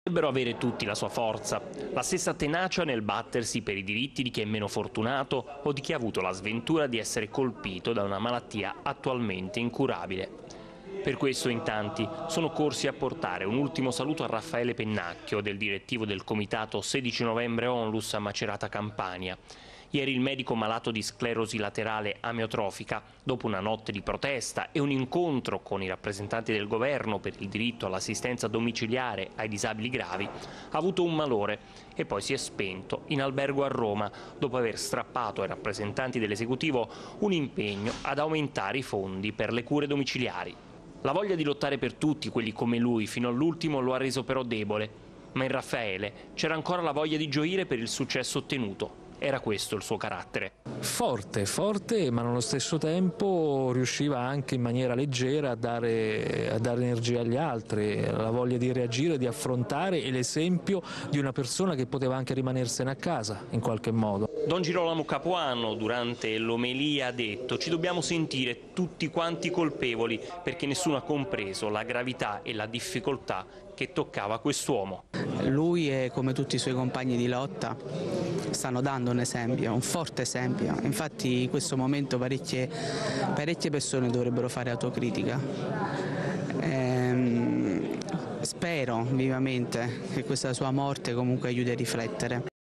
Dovrebbero avere tutti la sua forza, la stessa tenacia nel battersi per i diritti di chi è meno fortunato o di chi ha avuto la sventura di essere colpito da una malattia attualmente incurabile. Per questo in tanti sono corsi a portare un ultimo saluto a Raffaele Pennacchio, del direttivo del comitato 16 novembre Onlus a Macerata Campania. Ieri il medico malato di sclerosi laterale amiotrofica, dopo una notte di protesta e un incontro con i rappresentanti del governo per il diritto all'assistenza domiciliare ai disabili gravi, ha avuto un malore e poi si è spento in albergo a Roma, dopo aver strappato ai rappresentanti dell'esecutivo un impegno ad aumentare i fondi per le cure domiciliari. La voglia di lottare per tutti quelli come lui fino all'ultimo lo ha reso però debole, ma in Raffaele c'era ancora la voglia di gioire per il successo ottenuto. Era questo il suo carattere. Forte, ma nello stesso tempo riusciva anche in maniera leggera a dare energia agli altri, la voglia di reagire, di affrontare e l'esempio di una persona che poteva anche rimanersene a casa in qualche modo. Don Girolamo Capuano durante l'omelia ha detto: ci dobbiamo sentire tutti quanti colpevoli perché nessuno ha compreso la gravità e la difficoltà che toccava quest'uomo. Lui e come tutti i suoi compagni di lotta stanno dando un esempio, un forte esempio. Infatti in questo momento parecchie persone dovrebbero fare autocritica. Spero vivamente che questa sua morte comunque aiuti a riflettere.